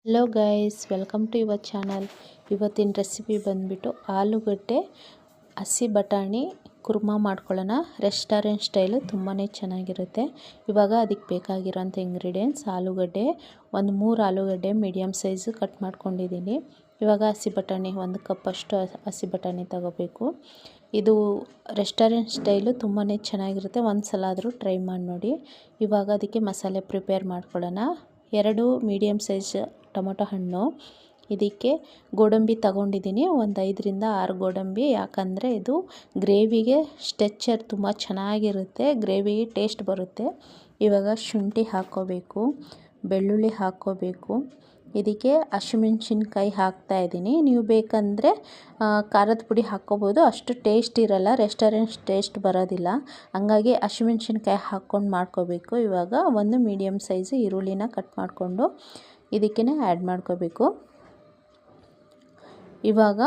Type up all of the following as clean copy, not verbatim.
Hello guys, welcome to your channel. ಇವತ್ತಿನ recipe ಬಂದುಬಿಟ್ಟು ಆಲೂಗಡ್ಡೆ ಹಸಿ ಬಟಾಣಿ ಕುರ್ಮಾ ಮಾಡ್ಕೊಳ್ಳೋಣ. ರೆಸ್ಟೋರೆಂಟ್ ಸ್ಟೈಲು ತುಂಬಾ ಚೆನ್ನಾಗಿರುತ್ತೆ. ಇವಾಗ ಅದಕ್ಕೆ ಬೇಕಾಗಿರೋಂಥ ಇಂಗ್ರೀಡಿಯೆಂಟ್ಸ್: ಆಲೂಗಡ್ಡೆ ಒಂದು 3 ಆಲೂಗಡ್ಡೆ ಮೀಡಿಯಮ್ ಸೈಜು ಕಟ್ ಮಾಡ್ಕೊಂಡಿದ್ದೀನಿ. ಇವಾಗ ಹಸಿ ಬಟಾಣಿ 1 ಕಪ್ಪಷ್ಟು ಹಸಿ ಬಟಾಣಿ ತಗೋಬೇಕು. ಇದು ರೆಸ್ಟೋರೆಂಟ್ ಸ್ಟೈಲು ತುಂಬಾ ಚೆನ್ನಾಗಿರುತ್ತೆ. ಒಂದು ಸಲ ಆದರೂ ಟ್ರೈ ಮಾಡಿ ನೋಡಿ. ಇವಾಗ ಅದಕ್ಕೆ ಮಸಾಲೆ ಪ್ರಿಪೇರ್ ಮಾಡ್ಕೊಳ್ಳೋಣ. 2 ಮೀಡಿಯಮ್ ಸೈಜ್ ಟೊಮೊಟೊ ಹಣ್ಣು, ಇದಕ್ಕೆ ಗೋಡಂಬಿ ತಗೊಂಡಿದ್ದೀನಿ, ಒಂದು 5ರಿಂದ 6 ಗೋಡಂಬಿ. ಯಾಕಂದರೆ ಇದು ಗ್ರೇವಿಗೆ ಸ್ಟ್ರೆಚರ್ ತುಂಬ ಚೆನ್ನಾಗಿರುತ್ತೆ, ಗ್ರೇವಿಗೆ ಟೇಸ್ಟ್ ಬರುತ್ತೆ. ಇವಾಗ ಶುಂಠಿ ಹಾಕ್ಕೋಬೇಕು, ಬೆಳ್ಳುಳ್ಳಿ ಹಾಕ್ಕೋಬೇಕು. ಇದಕ್ಕೆ ಹಸಿಮೆಣ್ಸಿನ್ಕಾಯಿ ಹಾಕ್ತಾಯಿದ್ದೀನಿ. ನೀವು ಬೇಕಂದರೆ ಖಾರದ ಪುಡಿ ಹಾಕ್ಕೋಬೋದು, ಅಷ್ಟು ಟೇಸ್ಟ್ ಇರಲ್ಲ, ರೆಸ್ಟೋರೆಂಟ್ ಟೇಸ್ಟ್ ಬರೋದಿಲ್ಲ. ಹಂಗಾಗಿ ಹಸಿಮೆಣ್ಸಿನ್ಕಾಯಿ ಹಾಕ್ಕೊಂಡು ಮಾಡ್ಕೋಬೇಕು. ಇವಾಗ ಒಂದು ಮೀಡಿಯಮ್ ಸೈಜು ಈರುಳ್ಳಿನ ಕಟ್ ಮಾಡಿಕೊಂಡು ಇದಕ್ಕೇ ಆ್ಯಡ್ ಮಾಡ್ಕೋಬೇಕು. ಇವಾಗ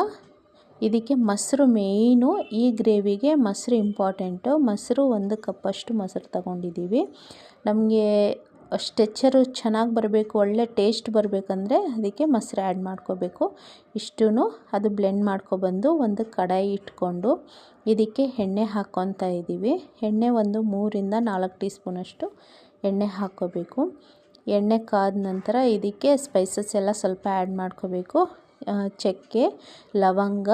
ಇದಕ್ಕೆ ಮೊಸರು ಮೇಯ್ನು, ಈ ಗ್ರೇವಿಗೆ ಮೊಸರು ಇಂಪಾರ್ಟೆಂಟು. ಮೊಸರು 1 ಕಪ್ಪಷ್ಟು ಮೊಸರು ತಗೊಂಡಿದ್ದೀವಿ. ನಮಗೆ ಸ್ಟ್ರೆಚರು ಚೆನ್ನಾಗಿ ಬರಬೇಕು, ಒಳ್ಳೆ ಟೇಸ್ಟ್ ಬರಬೇಕಂದ್ರೆ ಅದಕ್ಕೆ ಮೊಸರು ಆ್ಯಡ್ ಮಾಡ್ಕೋಬೇಕು. ಇಷ್ಟೂ ಅದು ಬ್ಲೆಂಡ್ ಮಾಡ್ಕೊಬಂದು ಒಂದು ಕಡಾಯಿ ಇಟ್ಕೊಂಡು ಇದಕ್ಕೆ ಎಣ್ಣೆ ಹಾಕ್ಕೊತಾ ಇದ್ದೀವಿ. ಎಣ್ಣೆ ಒಂದು 3ರಿಂದ 4 ಟೀ ಸ್ಪೂನಷ್ಟು ಎಣ್ಣೆ ಹಾಕ್ಕೋಬೇಕು. ಎಣ್ಣೆ ಕಾದ ನಂತರ ಇದಕ್ಕೆ ಸ್ಪೈಸಸ್ ಎಲ್ಲ ಸ್ವಲ್ಪ ಆ್ಯಡ್ ಮಾಡ್ಕೋಬೇಕು. ಚಕ್ಕೆ, ಲವಂಗ,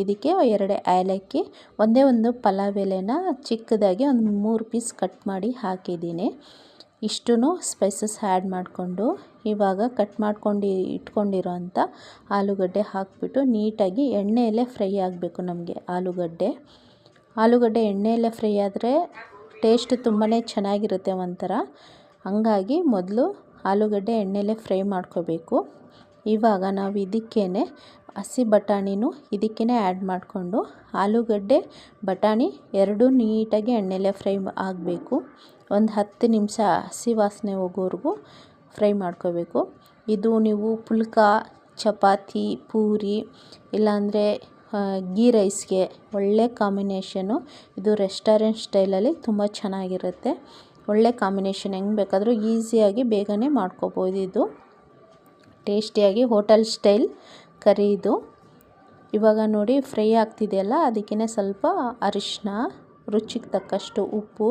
ಇದಕ್ಕೆ 2 ಏಲಕ್ಕಿ, ಒಂದೇ ಒಂದು ಪಲಾವ್ ಎಲೆನ ಚಿಕ್ಕದಾಗಿ ಒಂದು 3 ಪೀಸ್ ಕಟ್ ಮಾಡಿ ಹಾಕಿದ್ದೀನಿ. ಇಷ್ಟೂ ಸ್ಪೈಸಸ್ ಆ್ಯಡ್ ಮಾಡಿಕೊಂಡು ಇವಾಗ ಕಟ್ ಮಾಡ್ಕೊಂಡು ಇಟ್ಕೊಂಡಿರೋ ಅಂಥ ಆಲೂಗಡ್ಡೆ ಹಾಕಿಬಿಟ್ಟು ನೀಟಾಗಿ ಎಣ್ಣೆಯಲ್ಲೇ ಫ್ರೈ ಆಗಬೇಕು. ನಮಗೆ ಆಲೂಗಡ್ಡೆ ಎಣ್ಣೆಯಲ್ಲೇ ಫ್ರೈ ಆದರೆ ಟೇಸ್ಟ್ ತುಂಬಾ ಚೆನ್ನಾಗಿರುತ್ತೆ ಒಂಥರ. ಹಂಗಾಗಿ ಮೊದಲು ಆಲೂಗಡ್ಡೆ ಎಣ್ಣೆಯಲ್ಲೇ ಫ್ರೈ ಮಾಡ್ಕೋಬೇಕು. ಇವಾಗ ನಾವು ಇದಕ್ಕೇ ಹಸಿ ಬಟಾಣಿನೂ ಇದಕ್ಕೇ ಆ್ಯಡ್ ಮಾಡಿಕೊಂಡು ಆಲೂಗಡ್ಡೆ ಬಟಾಣಿ ಎರಡೂ ನೀಟಾಗಿ ಎಣ್ಣೆಯಲ್ಲೇ ಫ್ರೈ ಆಗಬೇಕು. ಒಂದು 10 ನಿಮಿಷ ಹಸಿ ವಾಸನೆ ಹೋಗೋವರೆಗೂ ಫ್ರೈ ಮಾಡ್ಕೋಬೇಕು. ಇದು ನೀವು ಪುಲ್ಕ, ಚಪಾತಿ, ಪೂರಿ ಇಲ್ಲಾಂದರೆ ಗೀ ರೈಸ್ಗೆ ಒಳ್ಳೆ ಕಾಂಬಿನೇಷನು. ಇದು ರೆಸ್ಟೋರೆಂಟ್ ಸ್ಟೈಲಲ್ಲಿ ತುಂಬ ಚೆನ್ನಾಗಿರುತ್ತೆ. ಒಳ್ಳೆ ಕಾಂಬಿನೇಷನ್, ಹೆಂಗೆ ಬೇಕಾದರೂ ಈಸಿಯಾಗಿ ಬೇಗನೆ ಮಾಡ್ಕೋಬೋದು. ಇದು ಟೇಸ್ಟಿಯಾಗಿ ಹೋಟೆಲ್ ಸ್ಟೈಲ್ ಕರಿ ಇದು. ಇವಾಗ ನೋಡಿ ಫ್ರೈ ಆಗ್ತಿದೆಯಲ್ಲ, ಅದಕ್ಕೇ ಸ್ವಲ್ಪ ಅರಿಶಿನ, ರುಚಿಗೆ ತಕ್ಕಷ್ಟು ಉಪ್ಪು,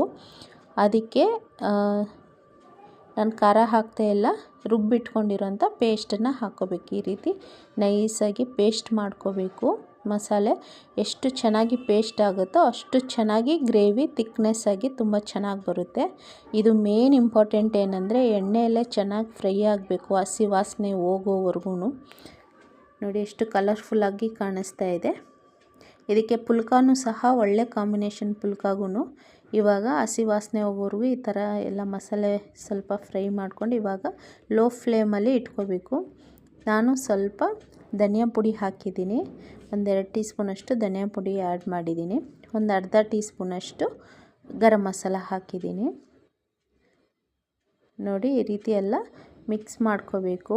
ಅದಕ್ಕೆ ನಾನು ಖಾರ ಹಾಕ್ತಾಯಿಲ್ಲ, ರುಬ್ಬಿಟ್ಕೊಂಡಿರೋಂಥ ಪೇಸ್ಟನ್ನು ಹಾಕ್ಕೋಬೇಕು. ಈ ರೀತಿ ನೈಸಾಗಿ ಪೇಸ್ಟ್ ಮಾಡ್ಕೋಬೇಕು. ಮಸಾಲೆ ಎಷ್ಟು ಚೆನ್ನಾಗಿ ಪೇಸ್ಟ್ ಆಗುತ್ತೋ ಅಷ್ಟು ಚೆನ್ನಾಗಿ ಗ್ರೇವಿ ಥಿಕ್ನೆಸ್ ಆಗಿ ತುಂಬ ಚೆನ್ನಾಗಿ ಬರುತ್ತೆ. ಇದು ಮೇನ್ ಇಂಪಾರ್ಟೆಂಟ್ ಏನಂದರೆ ಎಣ್ಣೆಯಲ್ಲೇ ಚೆನ್ನಾಗಿ ಫ್ರೈ ಆಗಬೇಕು, ಹಸಿ ವಾಸನೆ ಹೋಗೋವರೆಗೂ. ನೋಡಿ ಎಷ್ಟು ಕಲರ್ಫುಲ್ಲಾಗಿ ಕಾಣಿಸ್ತಾ ಇದೆ. ಇದಕ್ಕೆ ಪುಲ್ಕಾನೂ ಸಹ ಒಳ್ಳೆ ಕಾಂಬಿನೇಷನ್, ಪುಲ್ಕಾಗೂ. ಇವಾಗ ಹಸಿ ವಾಸನೆ ಹೋಗೋವರೆಗೂ ಈ ಥರ ಎಲ್ಲ ಮಸಾಲೆ ಸ್ವಲ್ಪ ಫ್ರೈ ಮಾಡ್ಕೊಂಡು ಇವಾಗ ಲೋ ಫ್ಲೇಮಲ್ಲಿ ಇಟ್ಕೋಬೇಕು. ನಾನು ಸ್ವಲ್ಪ ಧನಿಯಾ ಪುಡಿ ಹಾಕಿದ್ದೀನಿ, 1-2 ಟೀ ಸ್ಪೂನಷ್ಟು ಧನಿಯಾ ಪುಡಿ ಆ್ಯಡ್ ಮಾಡಿದ್ದೀನಿ. ಒಂದು ಅರ್ಧ ಟೀ ಸ್ಪೂನಷ್ಟು ಗರಂ ಮಸಾಲ ಹಾಕಿದ್ದೀನಿ. ನೋಡಿ ಈ ರೀತಿ ಎಲ್ಲ ಮಿಕ್ಸ್ ಮಾಡ್ಕೋಬೇಕು.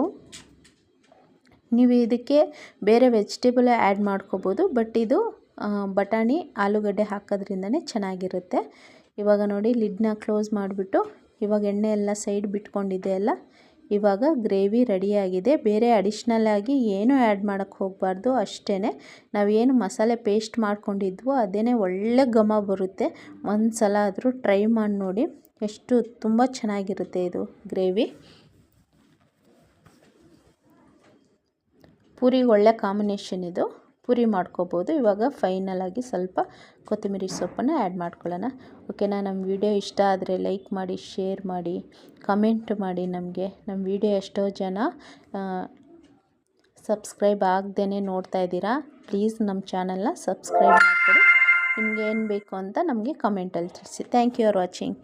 ನೀವು ಇದಕ್ಕೆ ಬೇರೆ ವೆಜಿಟೇಬಲ್ ಆ್ಯಡ್ ಮಾಡ್ಕೋಬೋದು, ಬಟ್ ಇದು ಬಟಾಣಿ ಆಲೂಗಡ್ಡೆ ಹಾಕೋದ್ರಿಂದನೇ ಚೆನ್ನಾಗಿರುತ್ತೆ. ಇವಾಗ ನೋಡಿ ಲಿಡ್ನ ಕ್ಲೋಸ್ ಮಾಡಿಬಿಟ್ಟು ಇವಾಗ ಎಣ್ಣೆ ಎಲ್ಲ ಸೈಡ್ ಬಿಟ್ಕೊಂಡಿದೆ ಅಲ್ಲ, ಇವಾಗ ಗ್ರೇವಿ ರೆಡಿಯಾಗಿದೆ. ಬೇರೆ ಅಡಿಷ್ನಲ್ ಆಗಿ ಏನೂ ಆ್ಯಡ್ ಮಾಡೋಕ್ಕೆ ಹೋಗಬಾರ್ದು. ಅಷ್ಟೇ, ನಾವೇನು ಮಸಾಲೆ ಪೇಸ್ಟ್ ಮಾಡ್ಕೊಂಡಿದ್ವೋ ಅದೇ ಒಳ್ಳೆ ಘಮ ಬರುತ್ತೆ. ಒಂದು ಸಲ ಆದರೂ ಟ್ರೈ ಮಾಡಿ ನೋಡಿ, ತುಂಬ ಚೆನ್ನಾಗಿರುತ್ತೆ ಇದು ಗ್ರೇವಿ. ಪೂರಿಗೆ ಒಳ್ಳೆ ಕಾಂಬಿನೇಷನ್ ಇದು, ಪೂರಿ ಮಾಡ್ಕೋಬೋದು. ಇವಾಗ ಫೈನಲಾಗಿ ಸ್ವಲ್ಪ ಕೊತ್ತಂಬರಿ ಸೊಪ್ಪನ್ನು ಆ್ಯಡ್ ಮಾಡ್ಕೊಳ್ಳೋಣ. ಓಕೆನಾ? ನಮ್ಮ ವಿಡಿಯೋ ಇಷ್ಟ ಆದರೆ ಲೈಕ್ ಮಾಡಿ, ಶೇರ್ ಮಾಡಿ, ಕಮೆಂಟ್ ಮಾಡಿ. ನಮ್ಮ ವಿಡಿಯೋ ಎಷ್ಟೋ ಜನ ಸಬ್ಸ್ಕ್ರೈಬ್ ಆಗದೇ ನೋಡ್ತಾ ಇದ್ದೀರಾ. ಪ್ಲೀಸ್ ನಮ್ಮ ಚಾನಲ್ನ ಸಬ್ಸ್ಕ್ರೈಬ್ ಮಾಡಿಕೊಡಿ. ನಿಮ್ಗೆ ಏನು ಬೇಕು ಅಂತ ನಮಗೆ ಕಮೆಂಟಲ್ಲಿ ತಿಳಿಸಿ. Thank you for watching.